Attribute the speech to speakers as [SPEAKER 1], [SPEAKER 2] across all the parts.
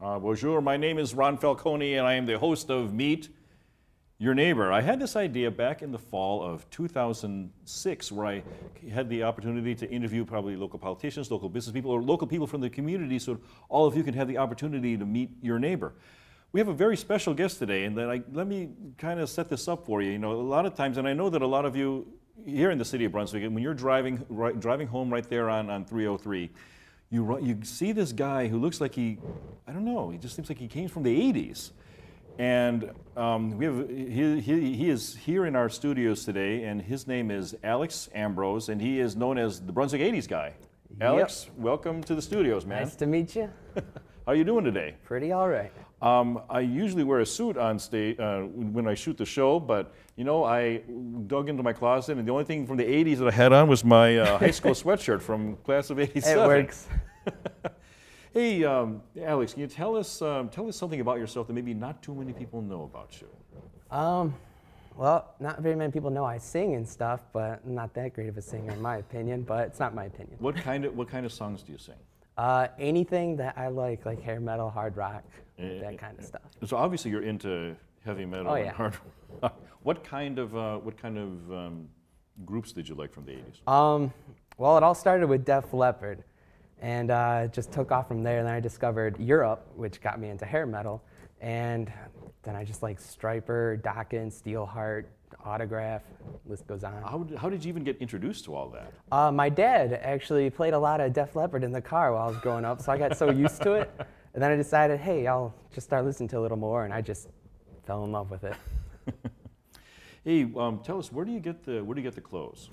[SPEAKER 1] Bonjour, my name is Ron Falconi, and I am the host of Meet Your Neighbor. I had this idea back in the fall of 2006 where I had the opportunity to interview probably local politicians, local business people, or local people from the community so all of you can have the opportunity to meet your neighbor. We have a very special guest today, and let me kind of set this up for you. You know, a lot of times, and I know that a lot of you here in the city of Brunswick, and when you're driving home right there on 303, you see this guy who looks like he just seems like he came from the 80s. And he is here in our studios today, and his name is Alex Ambrose, and he is known as the Brunswick 80's guy. Alex, welcome to the studios, man.
[SPEAKER 2] Nice to meet you.
[SPEAKER 1] How are you doing today?
[SPEAKER 2] Pretty all right.
[SPEAKER 1] I usually wear a suit on stage when I shoot the show, but you know, I dug into my closet, and the only thing from the 80s that I had on was my high school sweatshirt from class of 87.
[SPEAKER 2] It works.
[SPEAKER 1] Hey, Alex, can you tell us something about yourself that maybe not too many people know about you?
[SPEAKER 2] Well, not very many people know I sing and stuff, but I'm not that great of a singer in my opinion, but it's not my opinion.
[SPEAKER 1] What kind of songs do you sing?
[SPEAKER 2] Anything that I like hair metal, hard rock, that kind of stuff. So
[SPEAKER 1] obviously you're into heavy metal and hard rock. What kind of groups did you like from the 80s?
[SPEAKER 2] Well, it all started with Def Leppard, and just took off from there. And then I discovered Europe, which got me into hair metal, and then I just like Stryper, Dokken, Steelheart, Autograph, list goes on.
[SPEAKER 1] How did you even get introduced to all that?
[SPEAKER 2] My dad actually played a lot of Def Leppard in the car while I was growing up, so I got so used to it. And then I decided, hey, I'll just start listening to it a little more, and I just fell in love with it.
[SPEAKER 1] Hey, tell us, where do you get the clothes?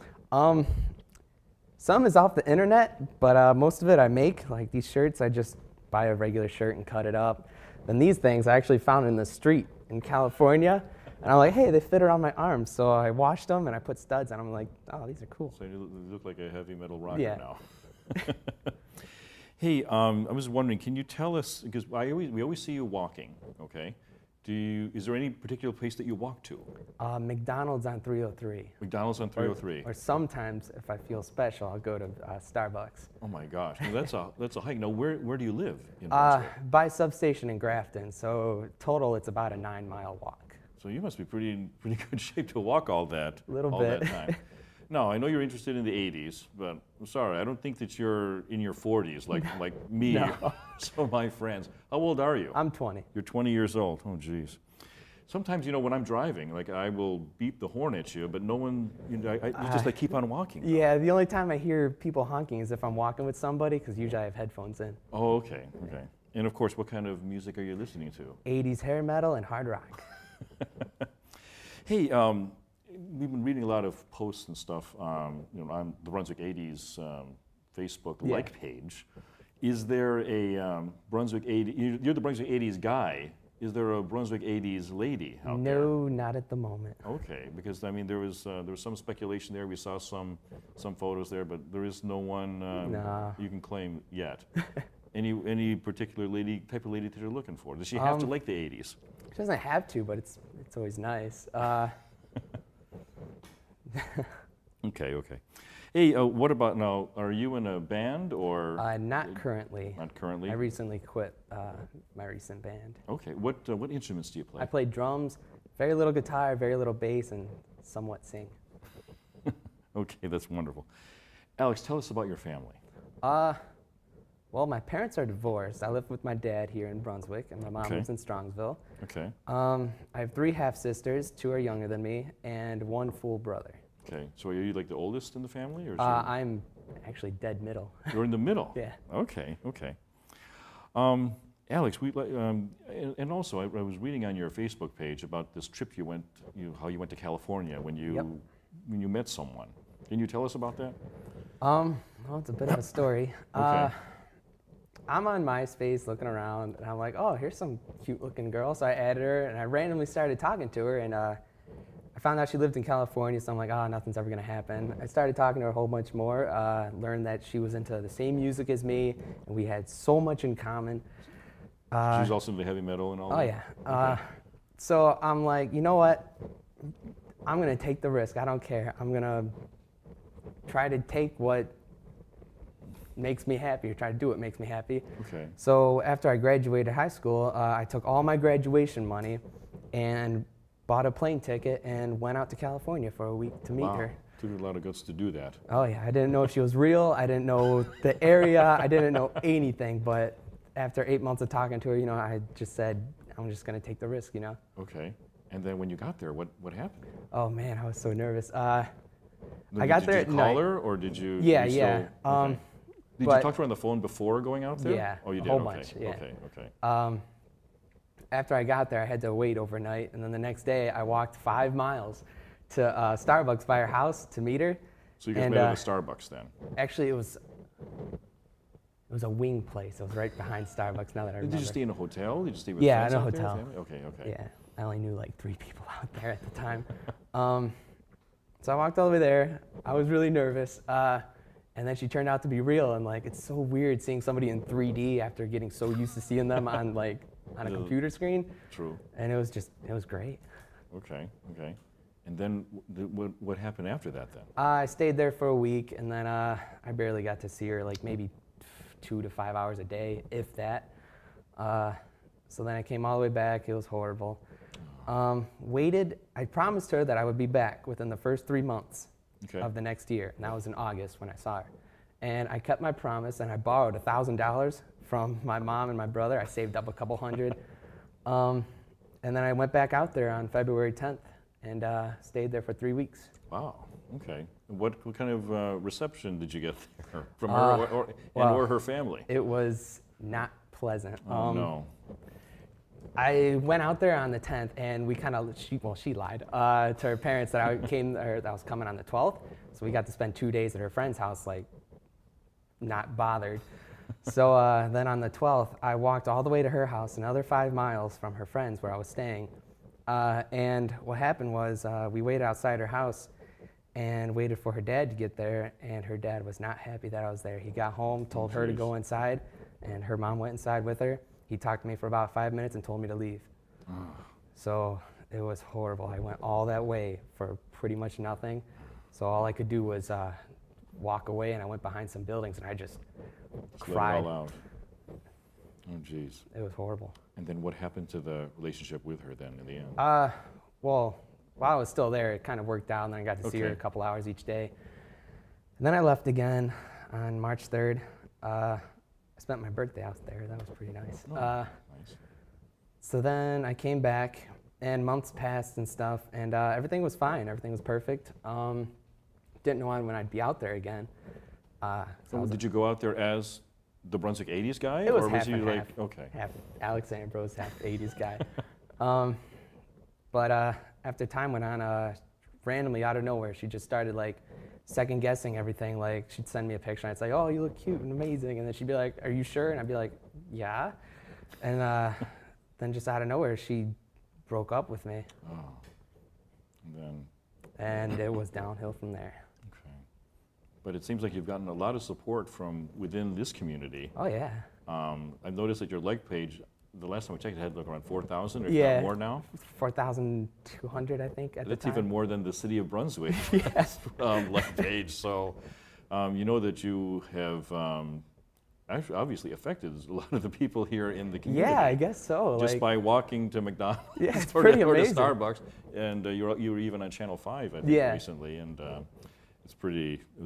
[SPEAKER 2] Some is off the internet, but most of it I make. Like these shirts, I just buy a regular shirt and cut it up. Then these things I actually found in the street in California. And I'm like, hey, they fit around my arms. So I washed them and I put studs, and I'm like, oh, these are cool.
[SPEAKER 1] So you look like a heavy metal rocker now. Hey, I was wondering, can you tell us, because we always see you walking, okay? Is there any particular place that you walk to?
[SPEAKER 2] McDonald's on 303.
[SPEAKER 1] McDonald's on 303.
[SPEAKER 2] Or sometimes, if I feel special, I'll go to Starbucks.
[SPEAKER 1] Oh my gosh, well, that's a hike. Now, where do you live in Brunswick?
[SPEAKER 2] By substation in Grafton. So total, it's about a 9-mile walk.
[SPEAKER 1] So you must be pretty good shape to walk all that.
[SPEAKER 2] A little bit.
[SPEAKER 1] That time. No, I know you're interested in the 80s, but I'm sorry, I don't think that you're in your 40s like me or some of my friends. How old are you?
[SPEAKER 2] I'm 20.
[SPEAKER 1] You're 20 years old. Oh, geez. Sometimes, you know, when I'm driving, like I will beep the horn at you, but no one, you know, you just like keep on walking.
[SPEAKER 2] Yeah, the only time I hear people honking is if I'm walking with somebody, because usually I have headphones in.
[SPEAKER 1] Oh, okay, okay. And of course, what kind of music are you listening to?
[SPEAKER 2] 80s hair metal and hard rock.
[SPEAKER 1] Hey, we've been reading a lot of posts and stuff, you know, on the Brunswick 80's Facebook like page. Is there a Brunswick 80? You're the Brunswick 80's guy. Is there a Brunswick 80's lady out there?
[SPEAKER 2] No, not at the moment.
[SPEAKER 1] Okay, because I mean there was some speculation there. We saw some photos there, but there is no one you can claim yet. Any particular type of lady that you're looking for? Does she have to like the 80's?
[SPEAKER 2] She doesn't have to, but it's always nice.
[SPEAKER 1] Okay. Hey, what about now? Are you in a band or?
[SPEAKER 2] Not currently.
[SPEAKER 1] Not currently?
[SPEAKER 2] I recently quit my recent band.
[SPEAKER 1] Okay. What instruments do you play?
[SPEAKER 2] I play drums, very little guitar, very little bass, and somewhat sing.
[SPEAKER 1] Okay, that's wonderful. Alex, tell us about your family.
[SPEAKER 2] Well, my parents are divorced. I live with my dad here in Brunswick, and my mom lives in Strongsville.
[SPEAKER 1] Okay.
[SPEAKER 2] I have 3 half-sisters, 2 are younger than me, and 1 full brother.
[SPEAKER 1] Okay, so are you like the oldest in the family? Or
[SPEAKER 2] I'm actually dead middle.
[SPEAKER 1] You're in the middle?
[SPEAKER 2] Yeah.
[SPEAKER 1] Okay. Alex, and also I was reading on your Facebook page about this trip how you went to California when you met someone. Can you tell us about that?
[SPEAKER 2] Well, it's a bit of a story.
[SPEAKER 1] Okay.
[SPEAKER 2] I'm on MySpace looking around, and I'm like, oh, here's some cute-looking girl. So I added her, and I randomly started talking to her, and I found out she lived in California, so I'm like, oh, nothing's ever going to happen. I started talking to her a whole bunch more, learned that she was into the same music as me, and we had so much in common.
[SPEAKER 1] She's also into heavy metal and all that?
[SPEAKER 2] Oh, yeah. So I'm like, you know what? I'm going to take the risk. I don't care. I'm going to try to take what makes me happy, or try to do what makes me happy.
[SPEAKER 1] Okay.
[SPEAKER 2] So after I graduated high school, I took all my graduation money and bought a plane ticket and went out to California for a week to meet her.
[SPEAKER 1] Took a lot of guts to do that.
[SPEAKER 2] Oh yeah, I didn't know if she was real. I didn't know the area. I didn't know anything. But after 8 months of talking to her, you know, I just said, I'm just gonna take the risk, you know.
[SPEAKER 1] Okay. And then when you got there, what happened?
[SPEAKER 2] Oh man, I was so nervous.
[SPEAKER 1] I
[SPEAKER 2] got there at
[SPEAKER 1] Did you
[SPEAKER 2] night.
[SPEAKER 1] call her, or did you?
[SPEAKER 2] Yeah,
[SPEAKER 1] you
[SPEAKER 2] yeah.
[SPEAKER 1] Still, okay. Did you
[SPEAKER 2] but-
[SPEAKER 1] talk to her on the phone before going out there?
[SPEAKER 2] Yeah,
[SPEAKER 1] Oh, you
[SPEAKER 2] a
[SPEAKER 1] did.
[SPEAKER 2] whole
[SPEAKER 1] Okay.
[SPEAKER 2] bunch, yeah.
[SPEAKER 1] Okay.
[SPEAKER 2] After I got there, I had to wait overnight, and then the next day, I walked 5 miles to Starbucks by her house to meet her.
[SPEAKER 1] So you guys
[SPEAKER 2] And,
[SPEAKER 1] met at a Starbucks then?
[SPEAKER 2] Actually, it was a wing place. It was right behind Starbucks. Now that I remember.
[SPEAKER 1] Did you stay in a hotel? Did you stay with
[SPEAKER 2] Yeah,
[SPEAKER 1] friends
[SPEAKER 2] in a
[SPEAKER 1] out there,
[SPEAKER 2] hotel.
[SPEAKER 1] family? Okay. Okay.
[SPEAKER 2] Yeah, I only knew like 3 people out there at the time. So I walked all the way there. I was really nervous. And then she turned out to be real. And like, it's so weird seeing somebody in 3D after getting so used to seeing them on a computer screen.
[SPEAKER 1] True.
[SPEAKER 2] And it was great.
[SPEAKER 1] Okay. Okay. And then what happened after that then?
[SPEAKER 2] I stayed there for a week, and then I barely got to see her, like maybe 2 to 5 hours a day, if that. So then I came all the way back. It was horrible. Waited. I promised her that I would be back within the first 3 months of the next year, and that was in August when I saw her. And I kept my promise, and I borrowed $1,000 from my mom and my brother. I saved up a couple hundred. And then I went back out there on February 10th and stayed there for 3 weeks.
[SPEAKER 1] Wow. Okay. What kind of reception did you get there from her or her family?
[SPEAKER 2] It was not pleasant.
[SPEAKER 1] Oh no.
[SPEAKER 2] I went out there on the 10th, and we kind of, she lied to her parents that I was coming on the 12th. So we got to spend 2 days at her friend's house, like, not bothered. So then on the 12th, I walked all the way to her house, another 5 miles from her friend's where I was staying. And what happened was we waited outside her house and waited for her dad to get there, and her dad was not happy that I was there. He got home, told her to go inside, and her mom went inside with her. He talked to me for about 5 minutes and told me to leave. So it was horrible. I went all that way for pretty much nothing. So all I could do was walk away, and I went behind some buildings, and I just cried.
[SPEAKER 1] Let it all out. Oh, geez.
[SPEAKER 2] It was horrible.
[SPEAKER 1] And then what happened to the relationship with her then in the end?
[SPEAKER 2] Well, while I was still there, it kind of worked out, and then I got to see her
[SPEAKER 1] Okay.
[SPEAKER 2] a couple hours each day. And then I left again on March 3rd. I spent my birthday out there. That was pretty nice.
[SPEAKER 1] Nice.
[SPEAKER 2] So then I came back, and months passed and stuff, and everything was fine. Everything was perfect. Didn't know when I'd be out there again.
[SPEAKER 1] So did you go out there as the Brunswick 80's guy?
[SPEAKER 2] It was
[SPEAKER 1] or
[SPEAKER 2] half
[SPEAKER 1] was he
[SPEAKER 2] and
[SPEAKER 1] like,
[SPEAKER 2] half.
[SPEAKER 1] okay.
[SPEAKER 2] Half Alex Ambrose, half 80s guy. But after time went on, randomly out of nowhere, she just started like second guessing everything. Like she'd send me a picture, and I'd say, "Oh, you look cute and amazing," and then she'd be like, "Are you sure?" And I'd be like, "Yeah." And then just out of nowhere, she broke up with me,
[SPEAKER 1] Oh. And then,
[SPEAKER 2] and it was downhill from there.
[SPEAKER 1] okay. But it seems like you've gotten a lot of support from within this community.
[SPEAKER 2] Oh yeah.
[SPEAKER 1] I've noticed that your like page, the last time I checked, it had like around 4,000, or if
[SPEAKER 2] Yeah.
[SPEAKER 1] not more now.
[SPEAKER 2] 4,200, I think, at
[SPEAKER 1] That's
[SPEAKER 2] the time.
[SPEAKER 1] even more than the city of Brunswick like page. So you know that you have actually obviously affected a lot of the people here in the community.
[SPEAKER 2] Yeah, I guess so.
[SPEAKER 1] Just
[SPEAKER 2] like,
[SPEAKER 1] by walking to McDonald's
[SPEAKER 2] Yeah, it's
[SPEAKER 1] or,
[SPEAKER 2] pretty
[SPEAKER 1] to, or to
[SPEAKER 2] amazing.
[SPEAKER 1] Starbucks, and you were even on Channel 5 I think
[SPEAKER 2] Yeah.
[SPEAKER 1] recently, and it was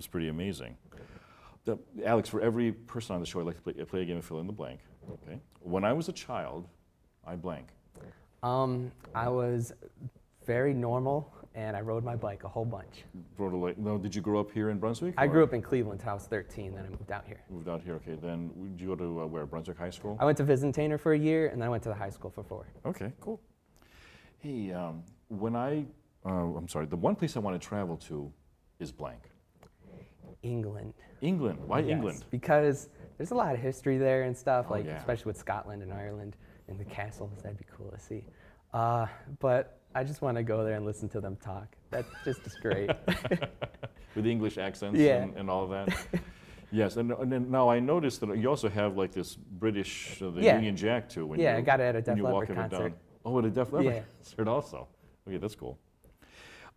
[SPEAKER 1] pretty amazing. Alex, for every person on the show, I like to play a game of fill in the blank. Okay. When I was a child, I blank.
[SPEAKER 2] I was very normal, and I rode my bike a whole bunch.
[SPEAKER 1] No, did you grow up here in Brunswick?
[SPEAKER 2] I
[SPEAKER 1] or
[SPEAKER 2] grew up in Cleveland until I was 13, then I moved out here.
[SPEAKER 1] Moved out here. Okay. Then did you go to where? Brunswick High School.
[SPEAKER 2] I went to Visintainer for a year, and then I went to the high school for 4.
[SPEAKER 1] Okay. Cool. Hey, I'm sorry. The one place I want to travel to is blank.
[SPEAKER 2] England.
[SPEAKER 1] England. Why
[SPEAKER 2] Yes,
[SPEAKER 1] England?
[SPEAKER 2] because there's a lot of history there and stuff,
[SPEAKER 1] Oh,
[SPEAKER 2] like
[SPEAKER 1] yeah.
[SPEAKER 2] especially with Scotland and Ireland and the castles. That'd be cool to see. But I just want to go there and listen to them talk. That's just great.
[SPEAKER 1] With English accents
[SPEAKER 2] Yeah.
[SPEAKER 1] and all of that. Yes, and then now I noticed that you also have like this British, the
[SPEAKER 2] Yeah.
[SPEAKER 1] Union Jack too. When
[SPEAKER 2] Yeah,
[SPEAKER 1] you,
[SPEAKER 2] I got it at a
[SPEAKER 1] when
[SPEAKER 2] Def
[SPEAKER 1] you walk
[SPEAKER 2] Leppard
[SPEAKER 1] up and down.
[SPEAKER 2] concert.
[SPEAKER 1] Oh, at a Def Leppard
[SPEAKER 2] Yeah.
[SPEAKER 1] concert also. Okay, that's cool.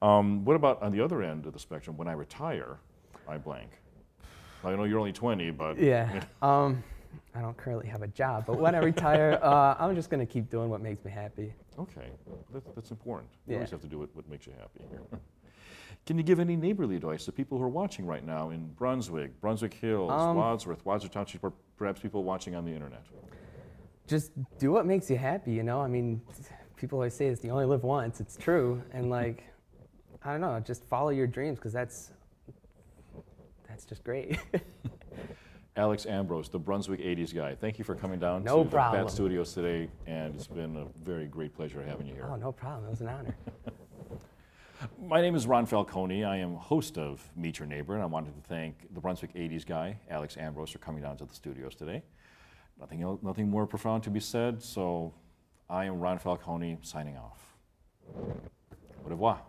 [SPEAKER 1] What about on the other end of the spectrum? When I retire, I blank. I know you're only 20, but
[SPEAKER 2] Yeah. I don't currently have a job, but when I retire, I'm just going to keep doing what makes me happy.
[SPEAKER 1] okay, that's important. You
[SPEAKER 2] Yeah.
[SPEAKER 1] always have to do what makes you happy. Can you give any neighborly advice to people who are watching right now in Brunswick, Brunswick Hills, Wadsworth Township, or perhaps people watching on the internet?
[SPEAKER 2] Just do what makes you happy, you know? I mean, people always say this, you only live once. It's true. And like, I don't know, just follow your dreams because that's just great.
[SPEAKER 1] Alex Ambrose, the Brunswick 80s guy, thank you for coming down
[SPEAKER 2] No
[SPEAKER 1] to
[SPEAKER 2] problem.
[SPEAKER 1] the Bat Studios today, and it's been a very great pleasure having you here.
[SPEAKER 2] Oh, no problem. It was an honor.
[SPEAKER 1] My name is Ron Falconi. I am host of Meet Your Neighbor, and I wanted to thank the Brunswick 80s guy, Alex Ambrose, for coming down to the studios today. Nothing more profound to be said, so I am Ron Falconi signing off. Au revoir.